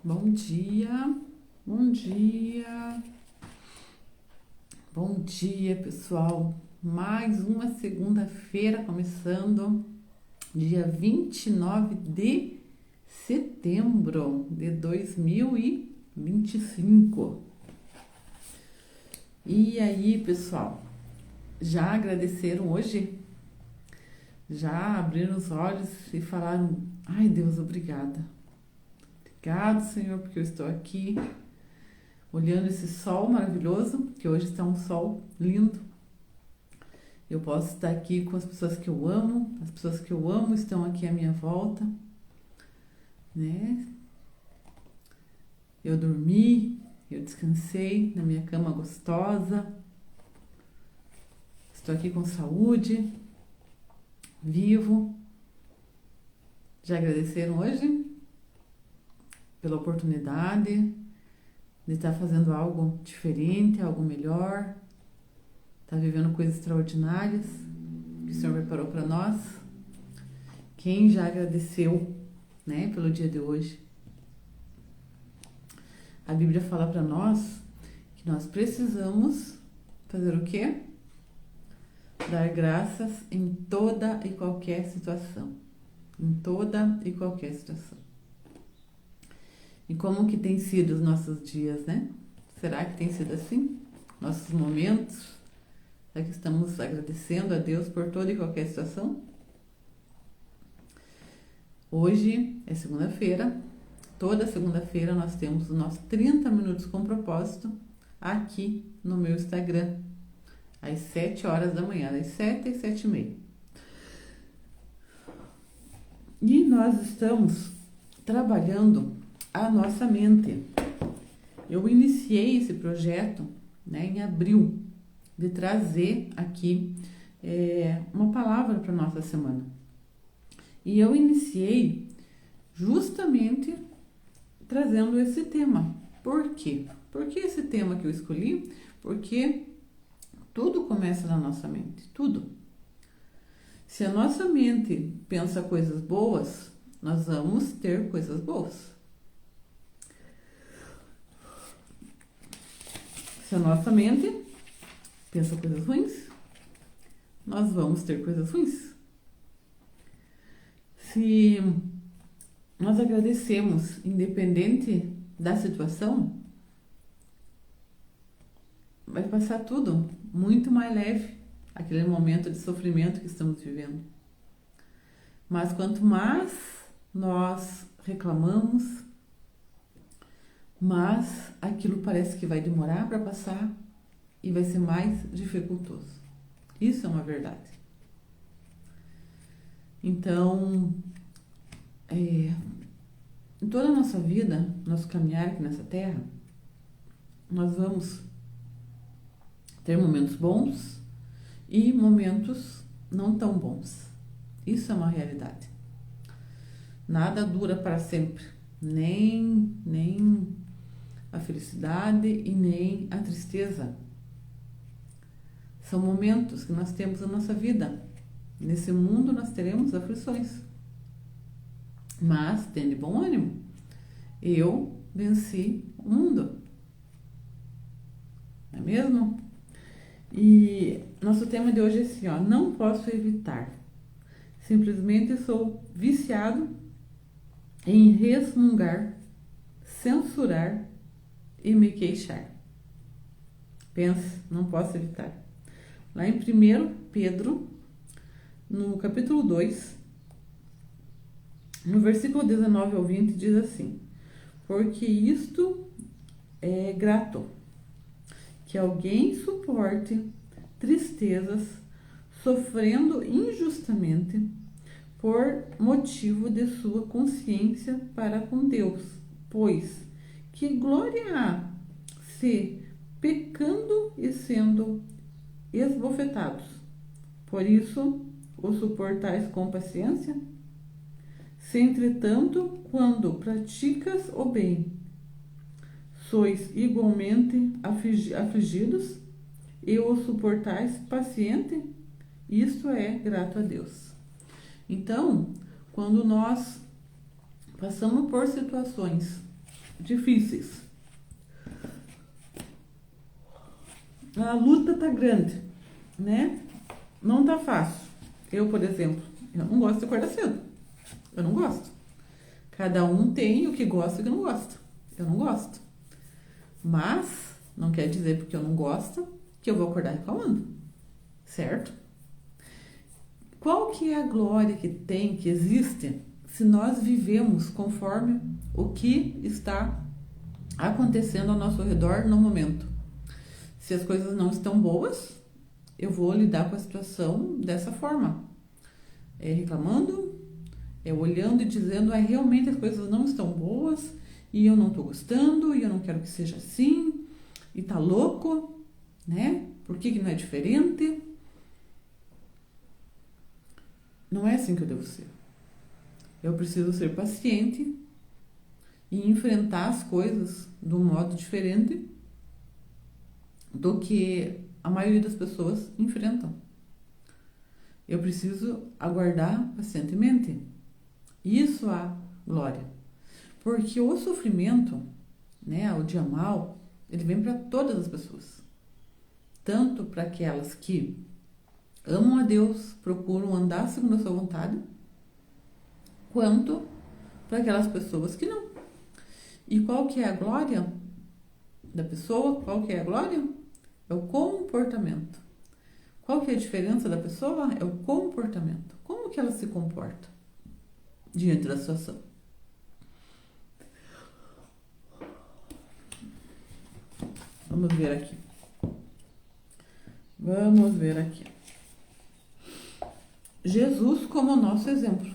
Bom dia, bom dia, bom dia, pessoal. Mais uma segunda-feira começando, dia 29 de setembro de 2025. E aí, pessoal, já agradeceram hoje? Já abriram os olhos e falaram: ai, Deus, obrigada. Obrigado, Senhor, porque eu estou aqui olhando esse sol maravilhoso, que hoje está um sol lindo. Eu posso estar aqui com as pessoas que eu amo, as pessoas que eu amo estão aqui à minha volta, né? Eu dormi, eu descansei na minha cama gostosa, estou aqui com saúde, vivo. Já agradeceram hoje pela oportunidade de estar fazendo algo diferente, algo melhor, estar vivendo coisas extraordinárias que o Senhor preparou para nós? Quem já agradeceu, né, pelo dia de hoje? A Bíblia fala para nós que nós precisamos fazer o quê? Dar graças em toda e qualquer situação. Em toda e qualquer situação. E como que tem sido os nossos dias, né? Será que tem sido assim? Nossos momentos? Será que estamos agradecendo a Deus por toda e qualquer situação? Hoje é segunda-feira. Toda segunda-feira nós temos o nosso 30 minutos com propósito aqui no meu Instagram. Às 7 horas da manhã, das 7 às 7h30. E nós estamos trabalhando a nossa mente. Eu iniciei esse projeto, né, em abril, de trazer aqui uma palavra para nossa semana. E eu iniciei justamente trazendo esse tema. Por quê? Por que esse tema que eu escolhi? Porque tudo começa na nossa mente, tudo. Se a nossa mente pensa coisas boas, nós vamos ter coisas boas. Se a nossa mente pensa coisas ruins, nós vamos ter coisas ruins. Se nós agradecemos, independente da situação, vai passar tudo muito mais leve, aquele momento de sofrimento que estamos vivendo. Mas quanto mais nós reclamamos, mas aquilo parece que vai demorar para passar e vai ser mais dificultoso. Isso é uma verdade. Então, em toda a nossa vida, nosso caminhar aqui nessa terra, nós vamos ter momentos bons e momentos não tão bons. Isso é uma realidade. Nada dura para sempre, nem a felicidade e nem a tristeza. São momentos que nós temos na nossa vida. Nesse mundo nós teremos aflições. Mas tenha de bom ânimo. Eu venci o mundo. Não é mesmo? E nosso tema de hoje é assim, ó, não posso evitar. Simplesmente sou viciado em resmungar, censurar e me queixar. Pense, não posso evitar. Lá em 1 Pedro, no capítulo 2, no versículo 19 ao 20, diz assim: porque isto é grato, que alguém suporte tristezas, sofrendo injustamente, por motivo de sua consciência para com Deus, pois que glória há se pecando e sendo esbofetados. Por isso o suportais com paciência? Se entretanto, quando praticas o bem, sois igualmente afligidos e o suportais paciente, isto é grato a Deus. Então, quando nós passamos por situações difíceis. A luta tá grande, né? Não tá fácil. Eu, por exemplo, eu não gosto de acordar cedo. Eu não gosto. Cada um tem o que gosta e o que não gosta. Eu não gosto. Mas não quer dizer porque eu não gosto que eu vou acordar reclamando. Certo? Qual que é a glória que tem, que existe, se nós vivemos conforme o que está acontecendo ao nosso redor no momento? Se as coisas não estão boas, eu vou lidar com a situação dessa forma. Reclamando, olhando e dizendo, realmente as coisas não estão boas e eu não estou gostando e eu não quero que seja assim e tá louco, né? Por que não é diferente? Não é assim que eu devo ser. Eu preciso ser paciente e enfrentar as coisas de um modo diferente do que a maioria das pessoas enfrentam. Eu preciso aguardar pacientemente. Isso é glória. Porque o sofrimento, né, o dia mal, ele vem para todas as pessoas. Tanto para aquelas que amam a Deus, procuram andar segundo a sua vontade, quanto para aquelas pessoas que não. E qual que é a glória da pessoa? Qual que é a glória? É o comportamento. Qual que é a diferença da pessoa? É o comportamento. Como que ela se comporta diante da situação? Vamos ver aqui. Vamos ver aqui. Jesus como nosso exemplo.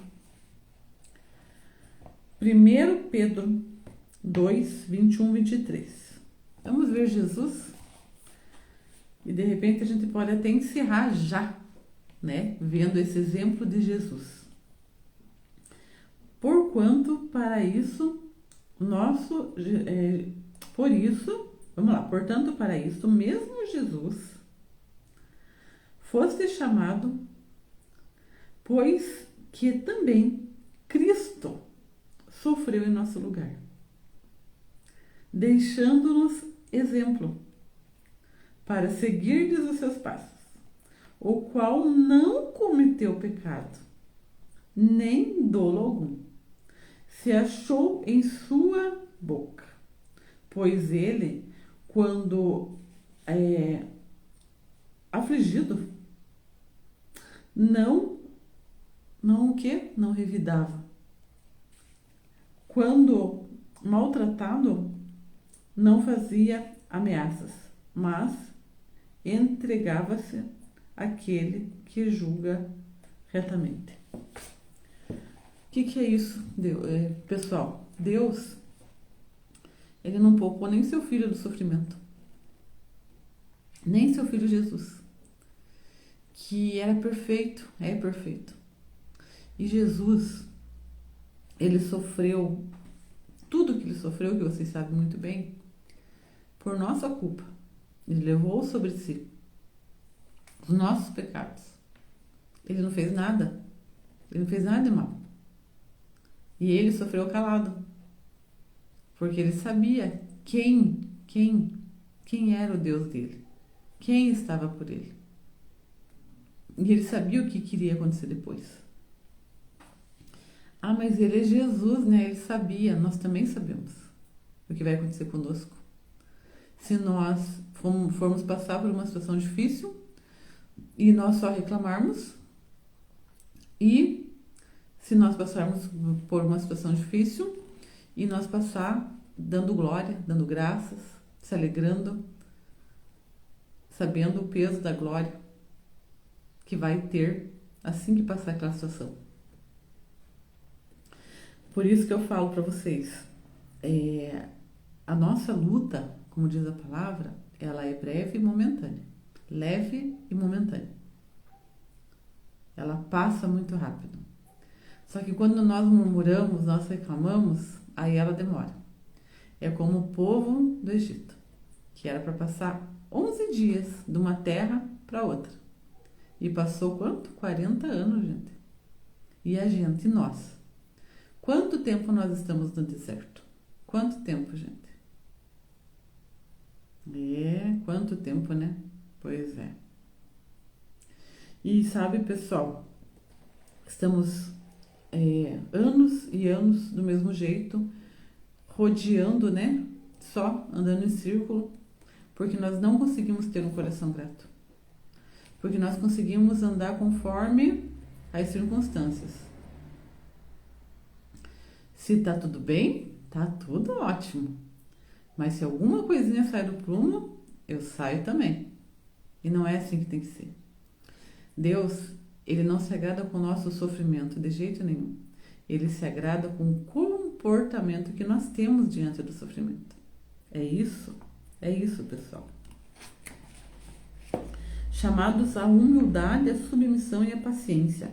1 Pedro 2, 21, 23. Vamos ver Jesus? E de repente a gente pode até encerrar já, né? Vendo esse exemplo de Jesus. Portanto, para isso, mesmo Jesus fosse chamado, pois que também Cristo sofreu em nosso lugar, deixando-nos exemplo para seguirdes os seus passos, o qual não cometeu pecado, nem dolo algum, se achou em sua boca, pois ele, quando afligido, não o quê? Não revidava. Quando maltratado, não fazia ameaças, mas entregava-se àquele que julga retamente. O que é isso, pessoal? Deus, ele não poupou nem seu filho do sofrimento, nem seu filho Jesus, que era perfeito, é perfeito. E Jesus, ele sofreu tudo que ele sofreu, que vocês sabem muito bem, por nossa culpa. Ele levou sobre si os nossos pecados. Ele não fez nada. Ele não fez nada de mal. E ele sofreu calado. Porque ele sabia quem era o Deus dele. Quem estava por ele. E ele sabia o que queria acontecer depois. Mas ele é Jesus, né? Ele sabia, nós também sabemos o que vai acontecer conosco. Se nós formos passar por uma situação difícil e nós só reclamarmos, e se nós passarmos por uma situação difícil e nós passar dando glória, dando graças, se alegrando, sabendo o peso da glória que vai ter assim que passar aquela situação. Por isso que eu falo para vocês, a nossa luta, como diz a palavra, ela é breve e momentânea, leve e momentânea. Ela passa muito rápido. Só que quando nós murmuramos, nós reclamamos, aí ela demora. É como o povo do Egito, que era para passar 11 dias de uma terra para outra. E passou quanto? 40 anos, gente. E a gente, nós? Quanto tempo nós estamos no deserto? Quanto tempo, gente? Quanto tempo, né? Pois é. E sabe, pessoal, estamos anos e anos do mesmo jeito, rodeando, né? Só andando em círculo, porque nós não conseguimos ter um coração grato. Porque nós conseguimos andar conforme as circunstâncias. Se tá tudo bem, tá tudo ótimo. Mas se alguma coisinha sai do prumo, eu saio também. E não é assim que tem que ser. Deus, ele não se agrada com o nosso sofrimento de jeito nenhum. Ele se agrada com o comportamento que nós temos diante do sofrimento. É isso, pessoal. Chamados à humildade, à submissão e à paciência.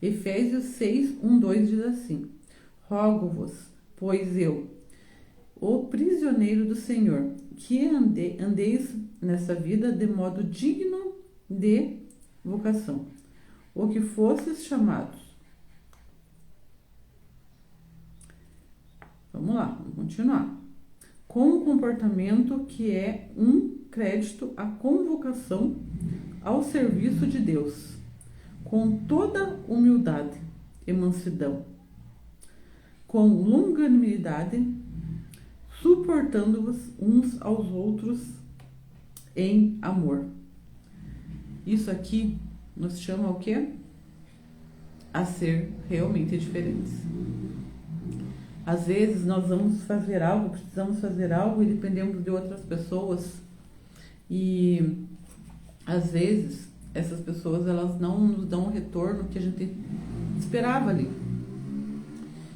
Efésios 6, 1, 2 diz assim: Rogo-vos, pois eu, o prisioneiro do Senhor, que andeis nessa vida de modo digno de vocação, o que fostes chamados. Vamos lá, vamos continuar. Com um comportamento que é um crédito à convocação ao serviço de Deus, com toda humildade e mansidão, com longanimidade, suportando-vos uns aos outros em amor. Isso aqui nos chama o quê? A ser realmente diferentes. Às vezes nós vamos fazer algo, precisamos fazer algo e dependemos de outras pessoas. E às vezes essas pessoas elas não nos dão o retorno que a gente esperava ali.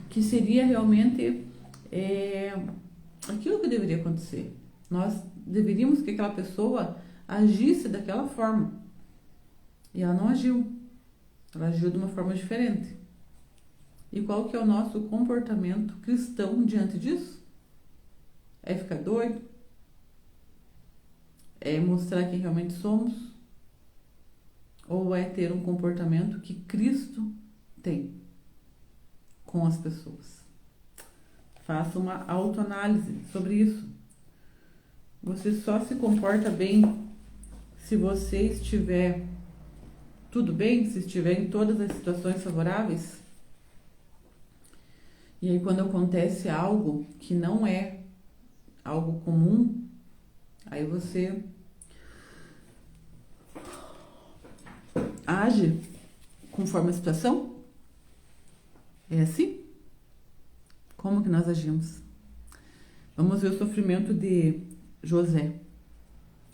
Que seria realmente aquilo que deveria acontecer. Nós deveríamos que aquela pessoa agisse daquela forma. E ela não agiu. Ela agiu de uma forma diferente. E qual que é o nosso comportamento cristão diante disso? É ficar doido? É mostrar quem realmente somos? Ou é ter um comportamento que Cristo tem com as pessoas? Faça uma autoanálise sobre isso. Você só se comporta bem se você estiver tudo bem, se estiver em todas as situações favoráveis. E aí quando acontece algo que não é algo comum, aí você age conforme a situação. É assim? Como que nós agimos? Vamos ver o sofrimento de José.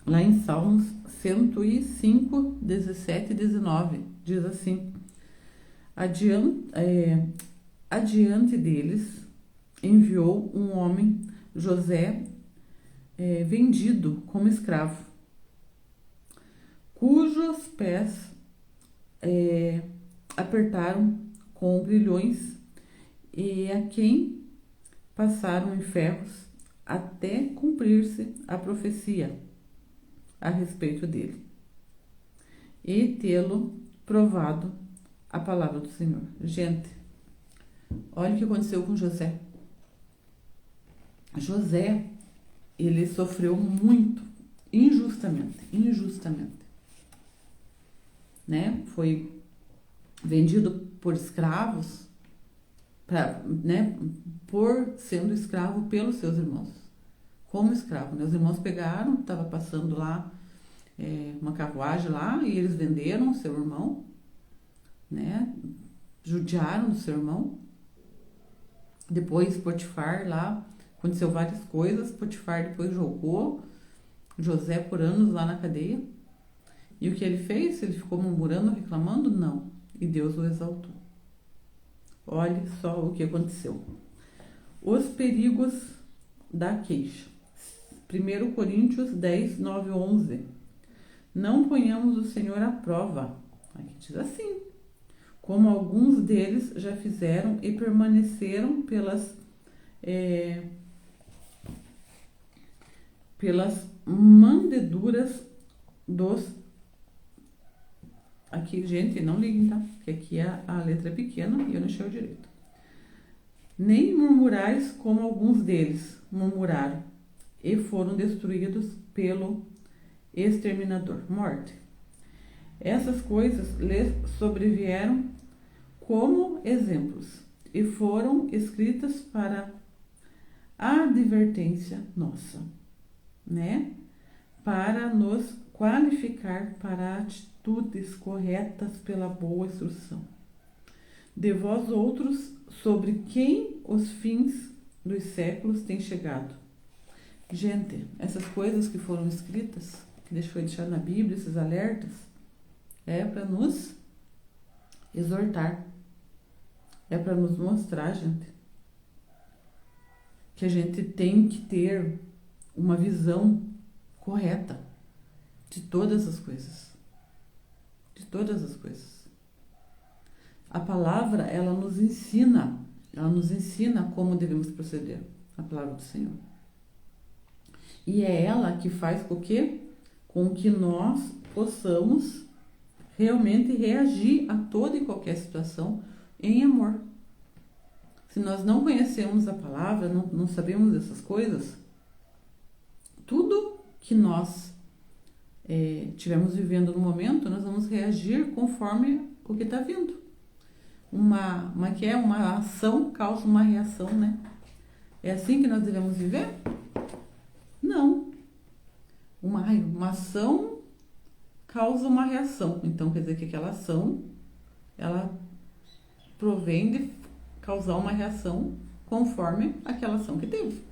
Lá em Salmos 105, 17 e 19, diz assim: Adiante deles enviou um homem, José, vendido como escravo, cujos pés apertaram com grilhões e a quem passaram em ferros até cumprir-se a profecia a respeito dele e tê-lo provado a palavra do Senhor. Gente, olha o que aconteceu com José. José, ele sofreu muito, injustamente, né? Foi vendido por escravos, por sendo escravo pelos seus irmãos, como escravo. Meus irmãos pegaram, estava passando lá uma carruagem lá e eles venderam o seu irmão, né? Judiaram do seu irmão. Depois Potifar lá, aconteceu várias coisas. Potifar depois jogou José por anos lá na cadeia. E o que ele fez? Ele ficou murmurando, reclamando? Não. E Deus o exaltou. Olhe só o que aconteceu. Os perigos da queixa. 1 Coríntios 10, 9 e 11. Não ponhamos o Senhor à prova. Aqui diz assim: como alguns deles já fizeram e permaneceram pelas mandeduras dos... Aqui, gente, não liguem, tá? Porque aqui a letra é pequena e eu não enxergo direito. nem murmurais como alguns deles murmuraram e foram destruídos pelo exterminador, morte. Essas coisas lhes sobrevieram como exemplos e foram escritas para advertência nossa, né? Para nos qualificar para atitudes corretas pela boa instrução. De vós outros, sobre quem os fins dos séculos têm chegado. Gente, essas coisas que foram escritas, que foi deixado na Bíblia, esses alertas, é para nos exortar, é para nos mostrar, gente, que a gente tem que ter uma visão correta de todas as coisas. De todas as coisas. A palavra, ela nos ensina como devemos proceder, a palavra do Senhor. E é ela que faz com que nós possamos realmente reagir a toda e qualquer situação em amor. Se nós não conhecemos a palavra, não sabemos dessas coisas, tudo que nós estivermos vivendo no momento, nós vamos reagir conforme o que está vindo. Uma ação causa uma reação, né? É assim que nós devemos viver? Não. Uma ação causa uma reação. Então, quer dizer que aquela ação, ela provém de causar uma reação conforme aquela ação que teve.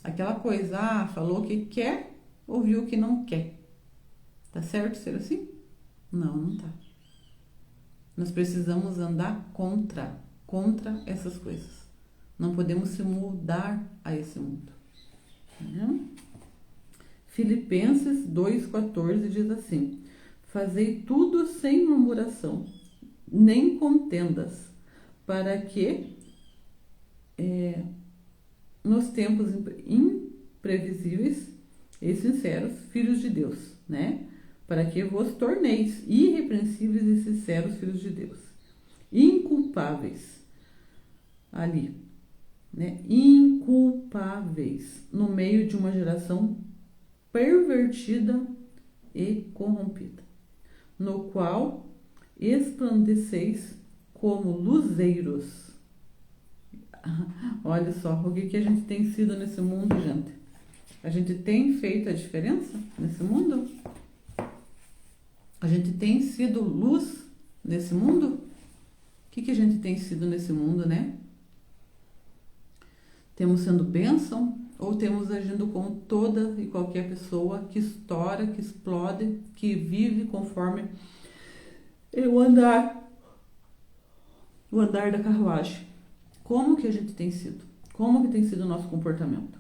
Aquela coisa, falou o que quer, ouviu o que não quer. Tá certo ser assim? Não tá. Nós precisamos andar contra essas coisas. Não podemos se moldar a esse mundo. Filipenses 2,14 diz assim: fazei tudo sem murmuração, nem contendas, para que nos tempos imprevisíveis e sinceros, filhos de Deus, né? Para que vos torneis irrepreensíveis e sinceros, filhos de Deus, inculpáveis, ali, né? Inculpáveis, no meio de uma geração pervertida e corrompida, no qual esplandeceis como luzeiros. Olha só, o que a gente tem sido nesse mundo, gente? A gente tem feito a diferença nesse mundo? A gente tem sido luz nesse mundo? O que a gente tem sido nesse mundo, né? Temos sendo bênção ou temos agindo como toda e qualquer pessoa que estoura, que explode, que vive conforme o andar da carruagem? Como que a gente tem sido? Como que tem sido o nosso comportamento?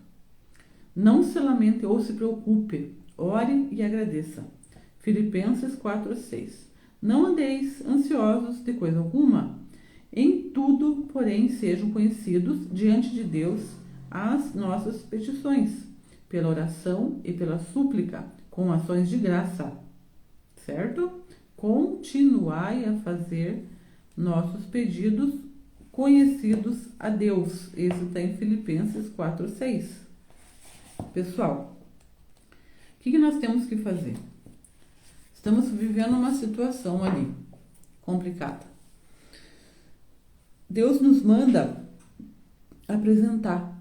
Não se lamente ou se preocupe, ore e agradeça. Filipenses 4:6. Não andeis ansiosos de coisa alguma. Em tudo, porém, sejam conhecidos diante de Deus as nossas petições, pela oração e pela súplica, com ações de graça. Certo? Continuai a fazer nossos pedidos conhecidos a Deus. Isso está em Filipenses 4:6. Pessoal, o que nós temos que fazer? Estamos vivendo uma situação ali complicada. Deus nos manda apresentar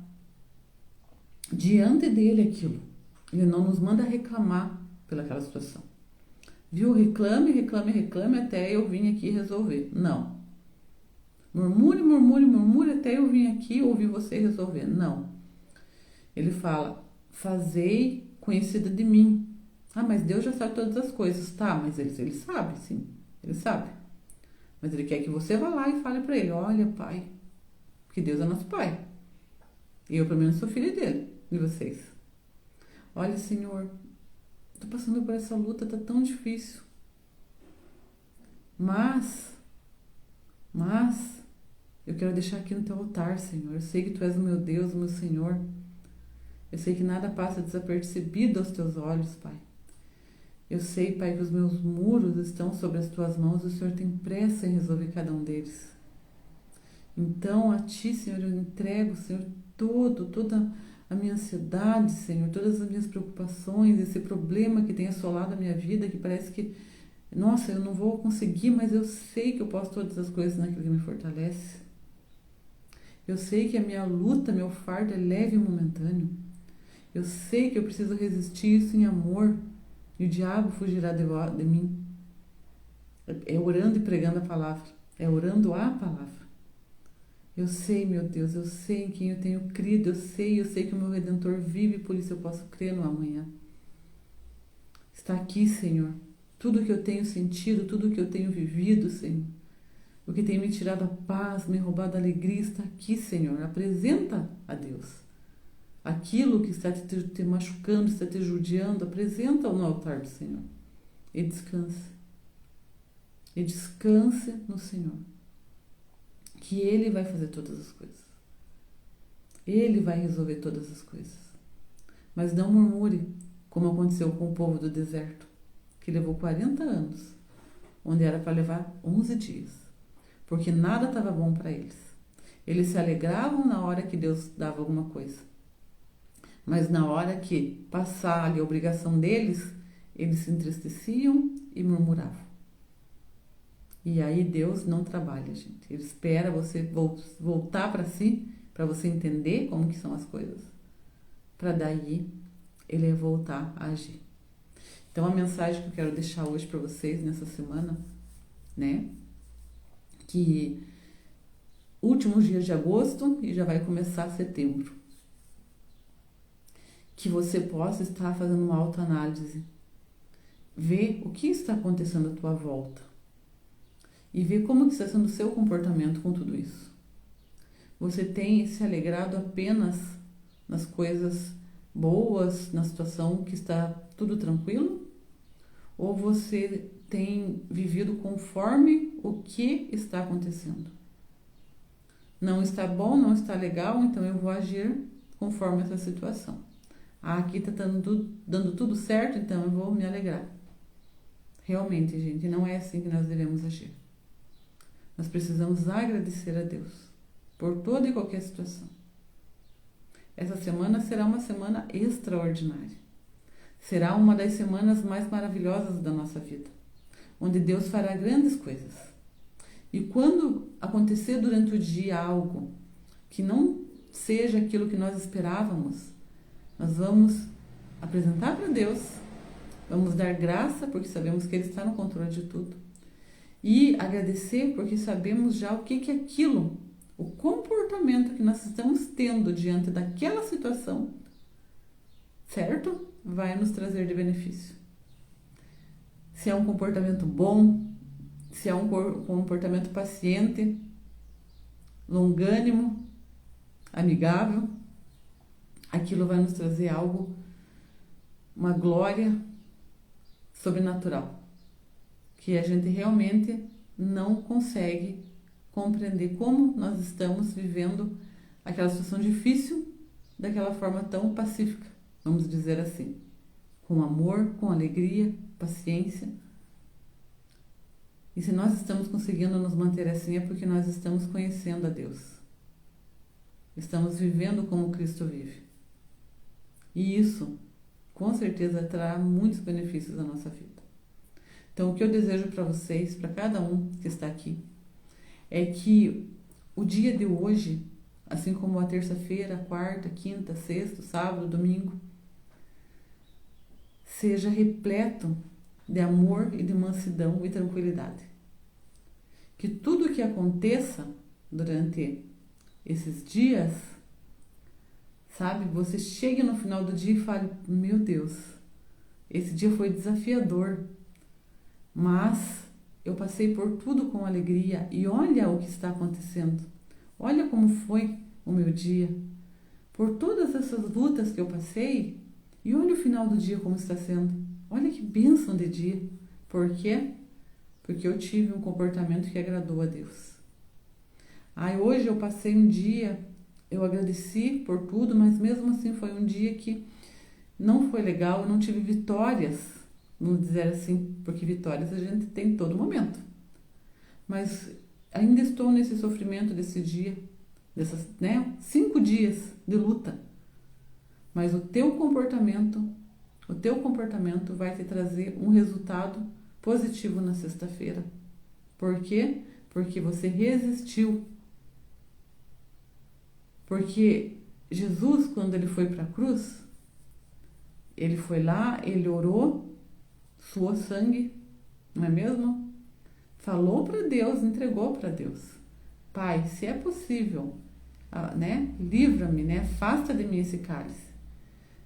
diante dele aquilo. Ele não nos manda reclamar pelaquela situação. Viu? Reclame até eu vir aqui resolver. Não. Murmure até eu vir aqui ouvir você resolver. Não. Ele fala, fazei conhecida de mim. Mas Deus já sabe todas as coisas. Tá, mas ele sabe, sim. Ele sabe. Mas ele quer que você vá lá e fale para ele, olha, pai, porque Deus é nosso pai. Eu, pelo menos, sou filha dele, de vocês. Olha, Senhor, tô passando por essa luta, tá tão difícil. Mas, eu quero deixar aqui no teu altar, Senhor. Eu sei que tu és o meu Deus, o meu Senhor. Eu sei que nada passa desapercebido aos teus olhos, Pai. Eu sei, Pai, que os meus muros estão sobre as tuas mãos e o Senhor tem pressa em resolver cada um deles. Então, a Ti, Senhor, eu entrego, Senhor, toda a minha ansiedade, Senhor, todas as minhas preocupações, esse problema que tem assolado a minha vida, que parece que, nossa, eu não vou conseguir, mas eu sei que eu posso todas as coisas naquilo que me fortalece. Eu sei que a minha luta, meu fardo é leve e momentâneo. Eu sei que eu preciso resistir isso em amor, e o diabo fugirá de mim. É orando e pregando a palavra, é orando a palavra. Eu sei, meu Deus, eu sei em quem eu tenho crido, eu sei que o meu Redentor vive, por isso eu posso crer no amanhã. Está aqui, Senhor, tudo que eu tenho sentido, tudo que eu tenho vivido, Senhor, o que tem me tirado a paz, me roubado a alegria, está aqui, Senhor. Apresenta a Deus. Aquilo que está te machucando, está te judiando, apresenta no altar do Senhor. E descanse. E descanse no Senhor. Que Ele vai fazer todas as coisas. Ele vai resolver todas as coisas. Mas não murmure, como aconteceu com o povo do deserto, que levou 40 anos, onde era para levar 11 dias. Porque nada estava bom para eles. Eles se alegravam na hora que Deus dava alguma coisa. Mas na hora que passar ali a obrigação deles, eles se entristeciam e murmuravam. E aí Deus não trabalha, gente. Ele espera você voltar para si, para você entender como que são as coisas, para daí Ele voltar a agir. Então a mensagem que eu quero deixar hoje para vocês nessa semana, né? Que últimos dias de agosto e já vai começar setembro. Que você possa estar fazendo uma autoanálise, ver o que está acontecendo à tua volta e ver como que está sendo o seu comportamento com tudo isso. Você tem se alegrado apenas nas coisas boas, na situação que está tudo tranquilo? Ou você tem vivido conforme o que está acontecendo? Não está bom, não está legal, então eu vou agir conforme essa situação. Aqui está dando tudo certo, então eu vou me alegrar. Realmente, gente, não é assim que nós devemos agir. Nós precisamos agradecer a Deus por toda e qualquer situação. Essa semana será uma semana extraordinária. Será uma das semanas mais maravilhosas da nossa vida, onde Deus fará grandes coisas. E quando acontecer durante o dia algo que não seja aquilo que nós esperávamos, nós vamos apresentar para Deus, vamos dar graça, porque sabemos que Ele está no controle de tudo, e agradecer, porque sabemos já o que é aquilo, o comportamento que nós estamos tendo diante daquela situação, certo? Vai nos trazer de benefício. Se é um comportamento bom, se é um comportamento paciente, longânimo, amigável, aquilo vai nos trazer algo, uma glória sobrenatural, que a gente realmente não consegue compreender como nós estamos vivendo aquela situação difícil daquela forma tão pacífica, vamos dizer assim, com amor, com alegria, paciência. E se nós estamos conseguindo nos manter assim é porque nós estamos conhecendo a Deus. Estamos vivendo como Cristo vive. E isso, com certeza, trará muitos benefícios à nossa vida. Então, o que eu desejo para vocês, para cada um que está aqui, é que o dia de hoje, assim como a terça-feira, a quarta, quinta, sexta, sábado, domingo, seja repleto de amor e de mansidão e tranquilidade. Que tudo que aconteça durante esses dias, sabe, você chegue no final do dia e fale, meu Deus, esse dia foi desafiador, mas eu passei por tudo com alegria e olha o que está acontecendo. Olha como foi o meu dia. Por todas essas lutas que eu passei, e olha o final do dia como está sendo. Olha que bênção de dia. Por quê? Porque eu tive um comportamento que agradou a Deus. Hoje eu passei um dia, eu agradeci por tudo, mas mesmo assim foi um dia que não foi legal, eu não tive vitórias, vamos dizer assim, porque vitórias a gente tem em todo momento. Mas ainda estou nesse sofrimento desse dia, dessas, 5 dias de luta. Mas o teu comportamento vai te trazer um resultado positivo na sexta-feira. Por quê? Porque você resistiu. Porque Jesus, quando ele foi para a cruz, ele foi lá, ele orou, suou sangue, não é mesmo? Falou para Deus, entregou para Deus. Pai, se é possível, livra-me, afasta de mim esse cálice.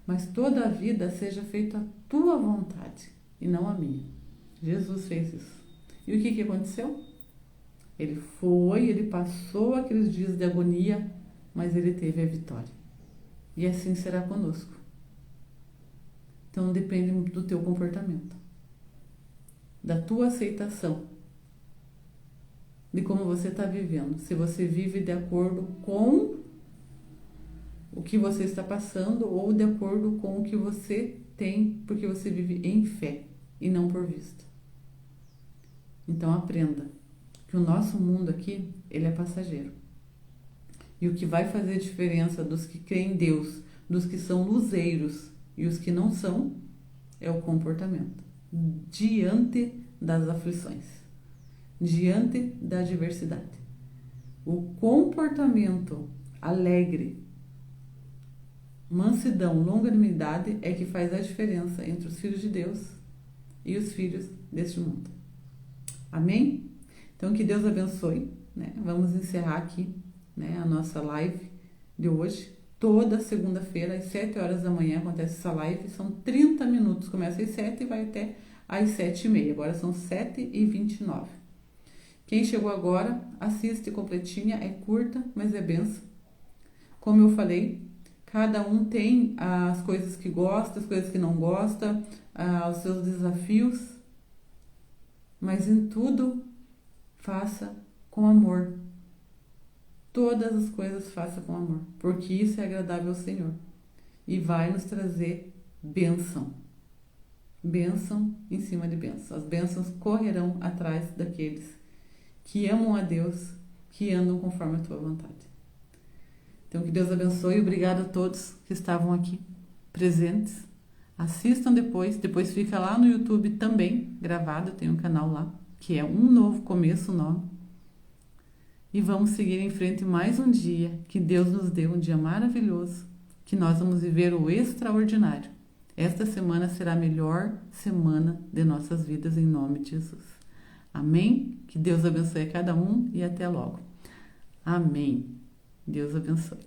Mas toda a vida seja feita a tua vontade e não a minha. Jesus fez isso. E o que aconteceu? Ele passou aqueles dias de agonia, mas ele teve a vitória. E assim será conosco. Então depende do teu comportamento, da tua aceitação, de como você está vivendo. Se você vive de acordo com o que você está passando ou de acordo com o que você tem, porque você vive em fé e não por vista. Então aprenda que o nosso mundo aqui, ele é passageiro. E o que vai fazer diferença dos que creem em Deus, dos que são luzeiros e os que não são, é o comportamento diante das aflições, diante da adversidade. O comportamento alegre, mansidão, longanimidade é que faz a diferença entre os filhos de Deus e os filhos deste mundo. Amém? Então que Deus abençoe, Vamos encerrar aqui, a nossa live de hoje. Toda segunda-feira, às 7 horas da manhã, acontece essa live. São 30 minutos, começa às 7 e vai até às 7h30. Agora são 7h29. Quem chegou agora, assiste completinha, é curta, mas é benção. Como eu falei, cada um tem as coisas que gosta, as coisas que não gosta, os seus desafios, mas em tudo faça com amor. Todas as coisas faça com amor, porque isso é agradável ao Senhor e vai nos trazer bênção. Bênção em cima de bênção. As bênçãos correrão atrás daqueles que amam a Deus, que andam conforme a tua vontade. Então que Deus abençoe. Obrigado a todos que estavam aqui presentes. Assistam depois fica lá no YouTube também gravado, tem um canal lá, que é Um Novo Começo o nome. E vamos seguir em frente mais um dia, que Deus nos deu, um dia maravilhoso, que nós vamos viver o extraordinário. Esta semana será a melhor semana de nossas vidas, em nome de Jesus. Amém? Que Deus abençoe a cada um e até logo. Amém. Deus abençoe.